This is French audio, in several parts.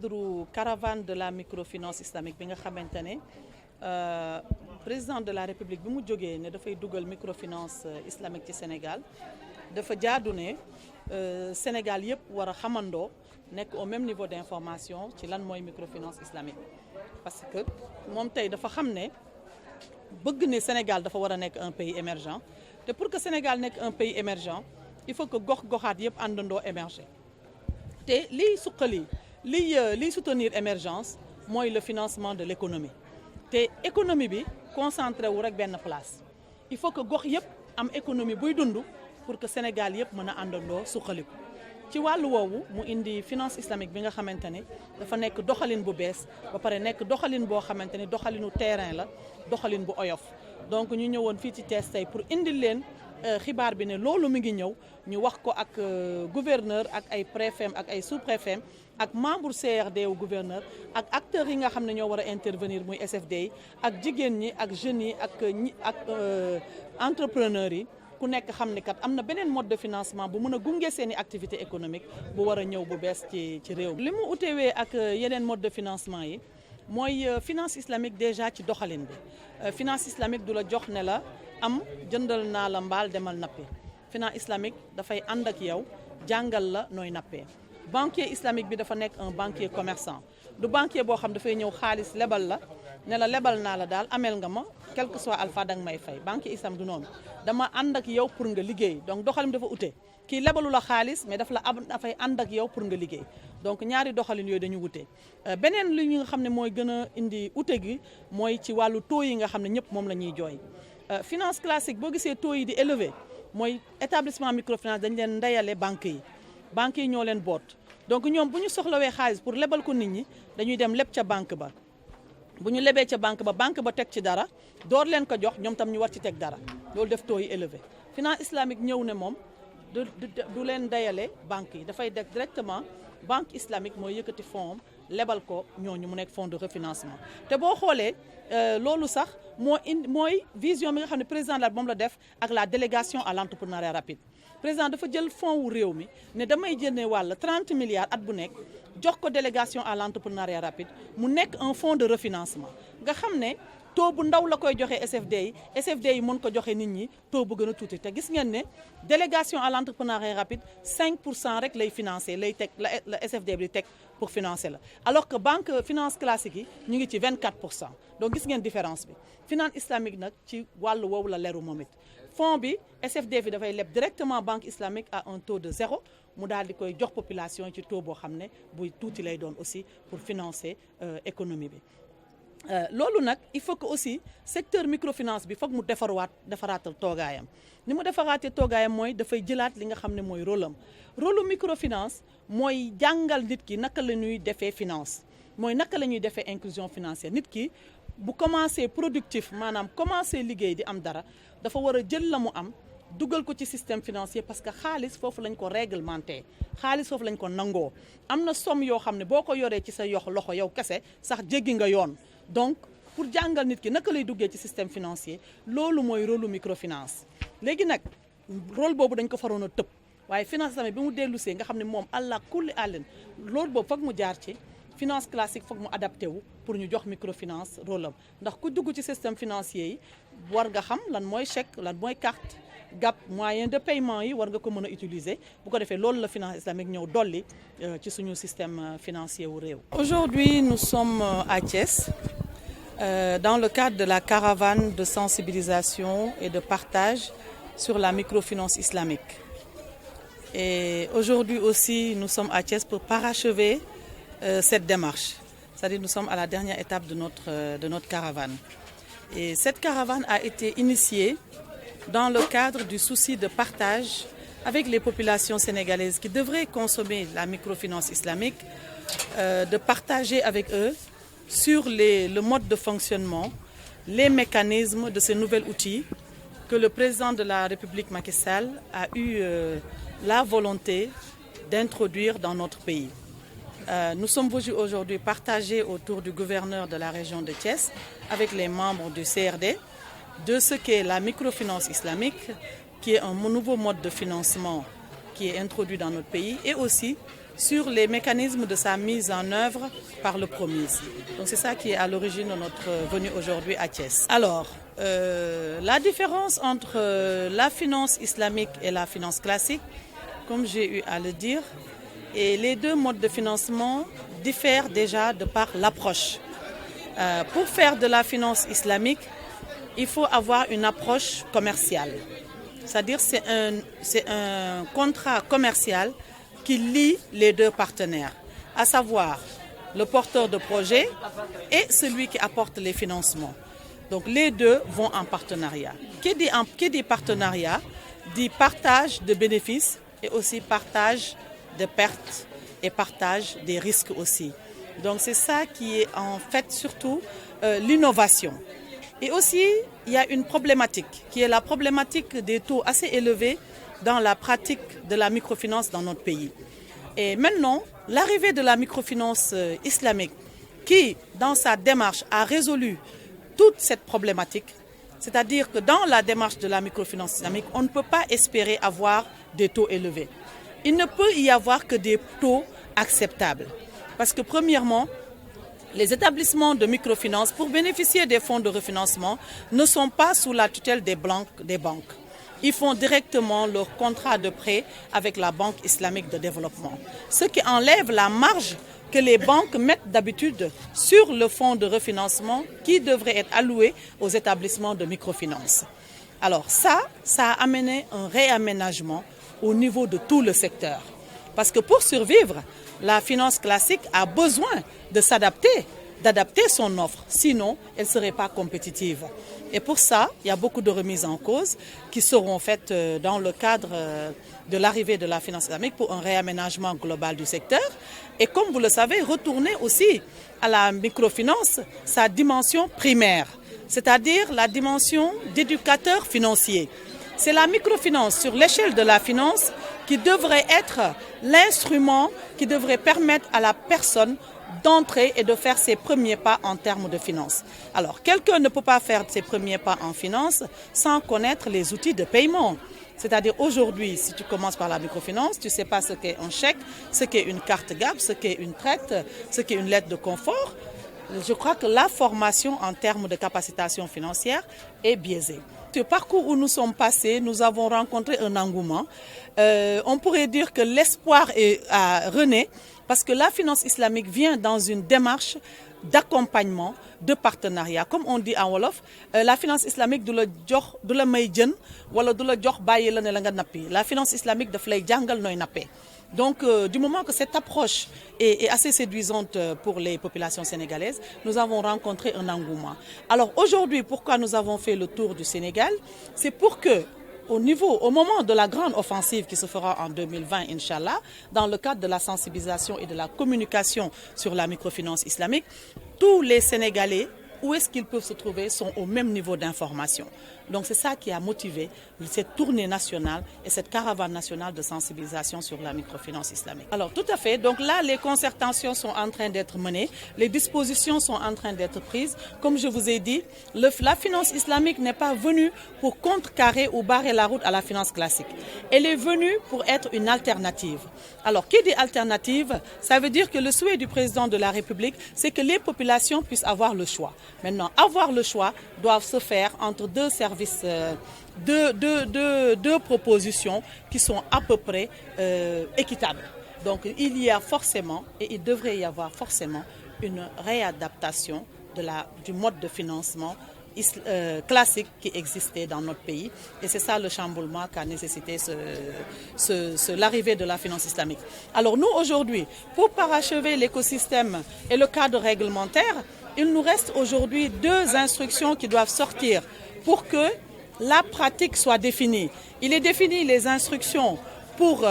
cadre caravane de la microfinance islamique bi nga xamante ne président de la république bi mu jógee ne dafay dugal microfinance islamique ci Sénégal dafa jaadu ne Sénégal yëpp war a xamandoo nekk au même niveau d'information ci lan mooy microfinance islamique. parce que moom tey dafa xam ne bëgg ne Sénégal dafa war a nekk un pays émergent te pour que Sénégal nekk un pays émergent il faut que gox-goxaat yëpp àndandoo émerger te liy suqali liy soutenir émergence mooy le financement de l'économie te économie bi concentré wu rek benn place il faut que gox yëpp am économie buy dund pour que Sénégal yëpp mën a àndandoo suqaliku ci wàllu woowu mu indi finance islamique bi nga xamante ne dafa nekk doxalin bu bees ba pare nekk doxalin boo xamante ne doxalinu terrain la doxalin bu oyof donc ñu ñëwoon fii ci Thiès tey pour indil leen xibaar bi ne loolu mi ngi ñëw ñu wax ko ak gouverneur ak ay préfet ak ay sous-préfet ak membre CRD wu gouverneur ak acteurs yi nga xam ne ñoo war a intervenir muy SFD yi ak jigéen ñi ak jeunes yi ak entrepreneurs yi ku nekk xam ne kat am na beneen mode de financement bu mën a gunge seeni activité économique bu war a ñëw bu bees ci réew mi. li mu utewee ak yeneen mode de financement yi mooy finance islamique déjà ci doxalin bi finance islamique du la jox ne la am jëndal naa la mbaal demal nappi finance islamique dafay ànd ak yow jàngal la nooy nappee. banquier islamique bi dafa nekk un banquier commerçant du banquier boo xam dafay ñëw xaalis lebal la ne la lebal naa la daal ameel nga ma quel que soit alpha danga may fay banquier islamique du noonu dama ànd ak yow pour nga liggéey donc doxalin dafa ute kii lebalu la xaalis mais dafay ànd ak yow pour nga liggéey donc ñaari doxalin yooyu dañu wute. beneen li nga xam ne mooy gën a indi ute gi mooy ci wàllu taux yi nga xam ne ñëpp moom la ñuy jooy finance classique boo gisee taux yi di élevé mooy établissement microfinance dañ leen ndeyale banques yi ñoo leen boot donc ñoom bu ñu soxlawee xaalis pour lebal ko nit ñi dañuy dem leb ca banque ba bu ñu lebee ca banque ba teg ci dara door leen ko jox ñoom tam ñu war ci teg dara loolu def taux yi élevé finance islamique ñëw ne moom du leen dayale banques yi dafay def directement banque islamique mooy yëkkati fonds lebal ko ñooñu mu nekk fonds de refinancement te boo xoolee loolu sax mooy vision bi nga xam ne président la moom la def ak la délégation à l'entrepreneuriat rapide président dafa jël fonds wu réew mi ne damay jëndee wàll 30 milliards at bu nekk jox ko délégation à l'entrepreneuriat rapide mu nekk un fonds de refinancement nga xam ne taux bu ndaw la koy joxe SFD yi mën ko joxe nit ñi taux bu gën a tuuti te gis ngeen ne délégation à l'entrepreneuriat rapide 5% rek lay financer lay teg la SFD bi di teg pour financer la alors que banque finance classique yi ñu ngi ci 24% donc gis ngeen différence bi finance islamique nag ci wàllu woowu la leru moom it fonds bi SFD bi dafay leb directement banque islamique à un taux de 0 mu daal di koy jox population ci taux boo xam ne buy tuuti lay doon aussi pour financer économie bi. loolu nag il faut que aussi secteur microfinance bi foog mu defaraatal toogaayam ni mu defaraatee toogaayam mooy dafay jëlaat li nga xam ne mooy rôle am rôle microfinance mooy jàngal nit ki naka la ñuy defee finance mooy naka la ñuy defee inclusion financière nit ki bu commencé productif maanaam commencé liggéey di am dara dafa war a jël la mu am dugal ko ci système financier parce que xaalis foofu lañ ko réglementé xaalis foofu lañ ko nangoo am na somme yoo xam ne boo ko yoree ci sa loxo yow kese sax jéggi nga yoon donc pour jàngal nit ki naka lay duggee ci système financier loolu mooy rôle microfinance léegi nag rôle boobu dañ ko faroon a tëb waaye finance tamit bi mu dellusee nga xam ne moom allah kulli àllen loolu boobu foog mu jaar ci finance classique foog mu adapté wu pour ñu jox microfinance rôle am ndax ku dugg ci système financier yi war nga xam lan mooy chèque lan mooy carte gap moyen de paiement yi war nga ko mën a utiliser bu ko defee loolu la finance islamique ñëw dolli ci suñu système financier wu réew. Aujourd'hui nous sommes à Thiès dans le cadre de la caravane de sensibilisation et de partage sur la microfinance islamique. Et aujourd'hui aussi nous sommes à Thiès pour parachever cette démarche. C'est-à-dire nous sommes à la dernière étape de notre caravane. Et cette caravane a été initiée dans le cadre du souci de partage avec les populations sénégalaises qui devraient consommer la microfinance islamique, de partager avec eux sur le mode de fonctionnement, les mécanismes de ce nouvel outil que le président de la République Macky Sall a eu la volonté d'introduire dans notre pays. Nous sommes venus aujourd'hui partager autour du gouverneur de la région de Thiès avec les membres du CRD de ce qu'est la microfinance islamique, qui est un nouveau mode de financement qui est introduit dans notre pays, et aussi sur les mécanismes de sa mise en œuvre par le PROMIS. Donc c'est ça qui est à l'origine de notre venue aujourd'hui à Thiès. Alors, la différence entre la finance islamique et la finance classique, comme j'ai eu à le dire, et les deux modes de financement diffèrent déjà de par l'approche. Pour faire de la finance islamique, il faut avoir une approche commerciale. C'est-à-dire c'est un contrat commercial qui lie les deux partenaires, à savoir le porteur de projet et celui qui apporte les financements. Donc les deux vont en partenariat. Qui dit partenariat dit partage de bénéfices et aussi partage de pertes et partage des risques aussi. Donc c'est ça qui est en fait surtout l'innovation. Et aussi, il y a une problématique qui est la problématique des taux assez élevés dans la pratique de la microfinance dans notre pays. Et maintenant, l'arrivée de la microfinance islamique qui, dans sa démarche, a résolu toute cette problématique, c'est-à-dire que dans la démarche de la microfinance islamique, on ne peut pas espérer avoir des taux élevés. Il ne peut y avoir que des taux acceptables. Parce que premièrement, les établissements de microfinance, pour bénéficier des fonds de refinancement, ne sont pas sous la tutelle des banques. Ils font directement leur contrat de prêt avec la Banque islamique de développement. Ce qui enlève la marge que les banques mettent d'habitude sur le fonds de refinancement qui devrait être alloué aux établissements de microfinance. Alors ça a amené un réaménagement au niveau de tout le secteur. Parce que pour survivre, la finance classique a besoin de s'adapter, d'adapter son offre. Sinon, elle ne serait pas compétitive. Et pour ça, il y a beaucoup de remises en cause qui seront faites dans le cadre de l'arrivée de la finance islamique pour un réaménagement global du secteur. Et comme vous le savez, retourner aussi à la microfinance sa dimension primaire, c'est-à-dire la dimension d'éducateur financier. C'est la microfinance sur l'échelle de la finance qui devrait être l'instrument qui devrait permettre à la personne d'entrer et de faire ses premiers pas en termes de finance. Alors, quelqu'un ne peut pas faire ses premiers pas en finance sans connaître les outils de paiement. C'est-à-dire aujourd'hui, si tu commences par la microfinance, tu ne sais pas ce qu'est un chèque, ce qu'est une carte GAB, ce qu'est une traite, ce qu'est une lettre de confort. Je crois que la formation en termes de capacitation financière est biaisée. Le parcours où nous sommes passés, nous avons rencontré un engouement. On pourrait dire que l'espoir a rené parce que la finance islamique vient dans une démarche d'accompagnement, de partenariat. Comme on dit en Wolof, la finance islamique du la may jën wala du la jox bàyyi la ne la nga nappi. La finance islamique daf lay jàngal nooy nappee. Donc, du moment que cette approche est assez séduisante pour les populations sénégalaises, nous avons rencontré un engouement. Alors aujourd'hui, pourquoi nous avons fait le tour du Sénégal? C'est pour que, au moment de la grande offensive qui se fera en 2020, Inch'Allah, dans le cadre de la sensibilisation et de la communication sur la microfinance islamique, tous les Sénégalais, où est-ce qu'ils peuvent se trouver, sont au même niveau d'information. Donc c'est ça qui a motivé cette tournée nationale et cette caravane nationale de sensibilisation sur la microfinance islamique. Alors tout à fait, donc là les concertations sont en train d'être menées, les dispositions sont en train d'être prises. Comme je vous ai dit, la finance islamique n'est pas venue pour contrecarrer ou barrer la route à la finance classique. Elle est venue pour être une alternative. Alors qui dit alternative, ça veut dire que le souhait du président de la République, c'est que les populations puissent avoir le choix. Maintenant, avoir le choix doit se faire entre deux services, deux propositions qui sont à peu près équitables. Donc il y a forcément, et il devrait y avoir forcément, une réadaptation du mode de financement classique qui existait dans notre pays. Et c'est ça le chamboulement qu'a nécessité l'arrivée de la finance islamique. Alors nous, aujourd'hui, pour parachever l'écosystème et le cadre réglementaire, il nous reste aujourd'hui deux instructions qui doivent sortir pour que la pratique soit définie. Il est défini les instructions pour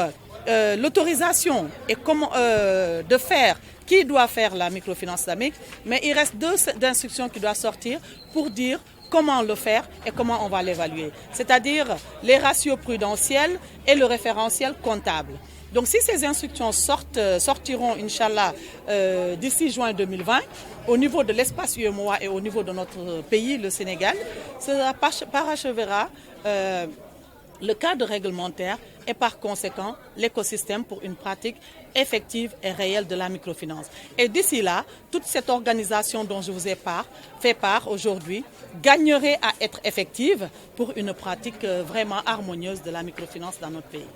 l'autorisation et comment de faire, qui doit faire la microfinance islamique, mais il reste deux instructions qui doivent sortir pour dire comment le faire et comment on va l'évaluer. C'est-à-dire les ratios prudentiels et le référentiel comptable. Donc si ces instructions sortiront, Inch'Allah, d'ici juin 2020, au niveau de l'espace UEMOA et au niveau de notre pays, le Sénégal, cela parachevera le cadre réglementaire et par conséquent l'écosystème pour une pratique effective et réelle de la microfinance. Et d'ici là, toute cette organisation dont je vous ai fait part aujourd'hui gagnerait à être effective pour une pratique vraiment harmonieuse de la microfinance dans notre pays.